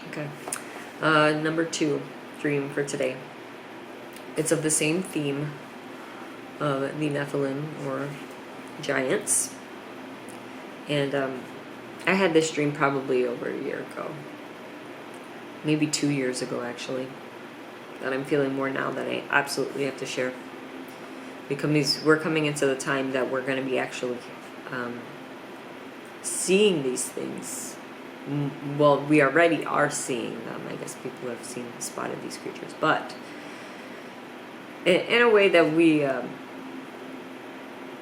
Okay. Number 2 dream for today. It's of the same theme of the Nephilim or giants. And I had this dream probably over a year ago. Maybe 2 years ago, actually. That I'm feeling more now that I absolutely have to share. Because we're coming into the time that we're going to be actually seeing these things. Well, we already are seeing them. I guess people have seen, spotted these creatures. But in a way that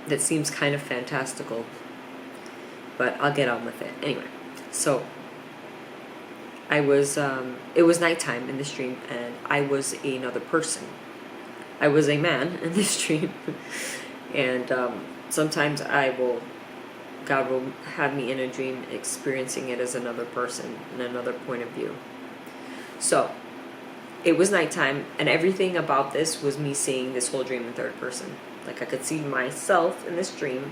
that seems kind of fantastical. But I'll get on with it. Anyway, so I was, it was nighttime in this dream, and I was another person. I was a man in this dream. And sometimes God will have me in a dream experiencing it as another person in another point of view. So it was nighttime, and everything about this was me seeing this whole dream in third person. Like I could see myself in this dream,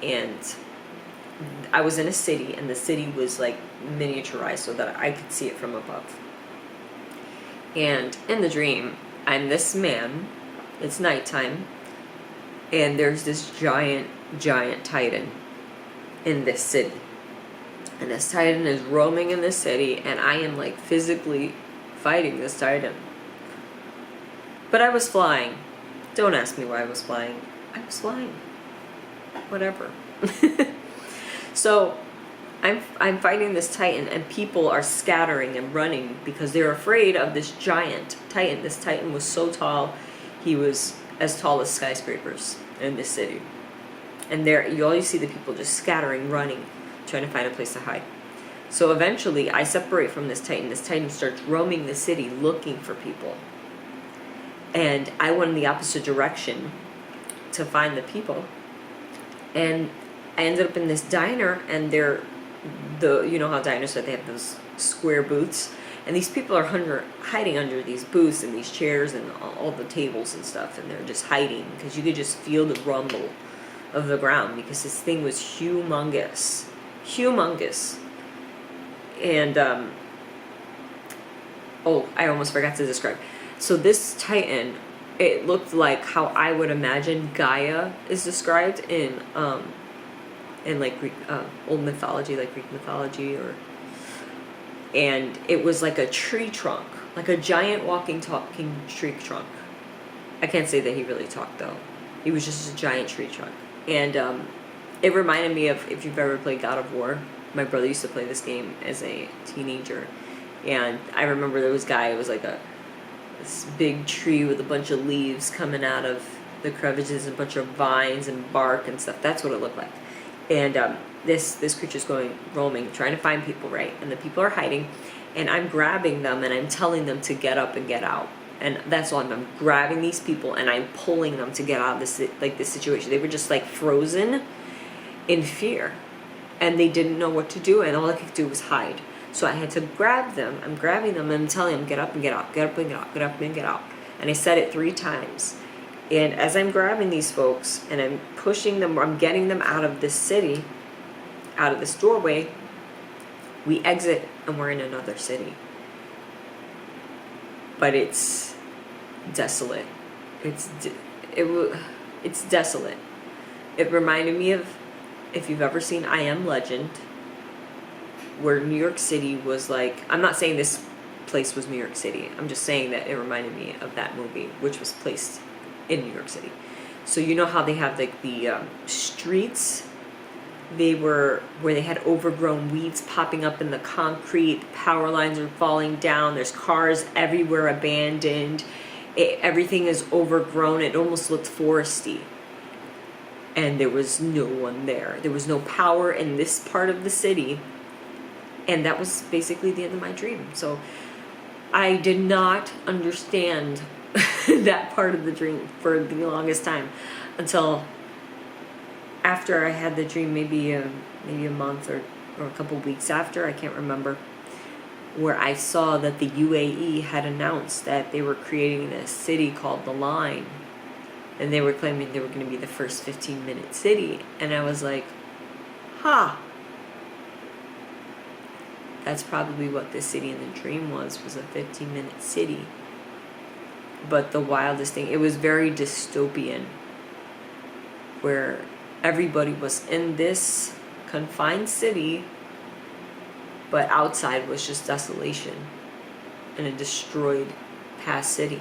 and I was in a city, and the city was like miniaturized so that I could see it from above. And in the dream, I'm this man, it's nighttime, and there's this giant titan in this city. And this titan is roaming in this city, and I am like physically fighting this titan. But I was flying. Don't ask me why I was flying. I was flying. Whatever. So I'm fighting this titan, and people are scattering and running because they're afraid of this giant titan. This titan was so tall, he was as tall as skyscrapers in this city. And there, you see the people just scattering, running, trying to find a place to hide. So eventually, I separate from this titan. This titan starts roaming the city looking for people. And I went in the opposite direction to find the people. And I ended up in this diner, and you know how diners are, they have those square booths. And these people are hiding under these booths and these chairs and all the tables and stuff. And they're just hiding because you could just feel the rumble of the ground because this thing was humongous. And I almost forgot to describe. So this titan, it looked like how I would imagine Gaia is described in like Greek, old mythology, like Greek mythology, and it was like a tree trunk, like a giant talking tree trunk. I can't say that he really talked though. He was just a giant tree trunk. And it reminded me of, if you've ever played God of War. My brother used to play this game as a teenager. And I remember there was a guy, it was like this big tree with a bunch of leaves coming out of the crevices, a bunch of vines and bark and stuff. That's what it looked like. And this creature's roaming, trying to find people, right? And the people are hiding. And I'm grabbing them, and I'm telling them to get up and get out. And that's all. I'm grabbing these people, and I'm pulling them to get out of this situation. They were just like frozen in fear, and they didn't know what to do, and all I could do was hide. So I had to grab them. I'm grabbing them, and I'm telling them, get up and get out, get up and get out, get up and get out. And I said it 3 times. And as I'm grabbing these folks, and I'm pushing them, I'm getting them out of this city, out of this doorway, we exit, and we're in another city. But it's desolate. It's desolate. It reminded me of, if you've ever seen I Am Legend, where New York City was like, I'm not saying this place was New York City. I'm just saying that it reminded me of that movie, which was placed in New York City. So you know how they have like the streets, where they had overgrown weeds popping up in the concrete, power lines are falling down, there's cars everywhere abandoned, everything is overgrown, it almost looked foresty. And there was no one there. There was no power in this part of the city. And that was basically the end of my dream. So I did not understand that part of the dream for the longest time until after I had the dream, maybe a month or a couple weeks after, I can't remember, where I saw that the UAE had announced that they were creating this city called The Line, and they were claiming they were going to be the first 15-minute city, and I was like, That's probably what the city in the dream was a 15-minute city. But the wildest thing, it was very dystopian, where everybody was in this confined city, but outside was just desolation and a destroyed past city.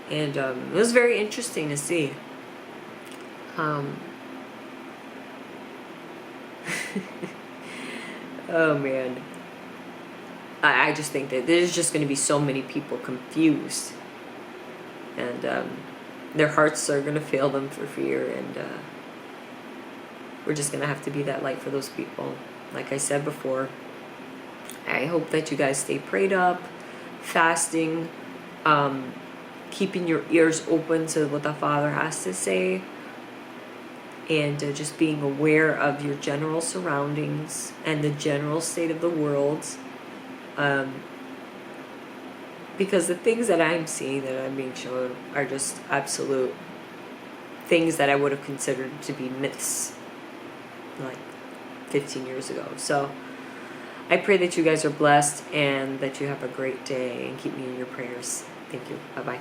And it was very interesting to see. Oh man, I just think that there's just going to be so many people confused, and their hearts are going to fail them for fear, and we're just going to have to be that light for those people. Like I said before, I hope that you guys stay prayed up, fasting, keeping your ears open to what the Father has to say, and just being aware of your general surroundings and the general state of the world. Because the things that I'm seeing, that I'm being shown, are just absolute things that I would have considered to be myths like 15 years ago. So I pray that you guys are blessed and that you have a great day, and keep me in your prayers. Thank you. Bye-bye.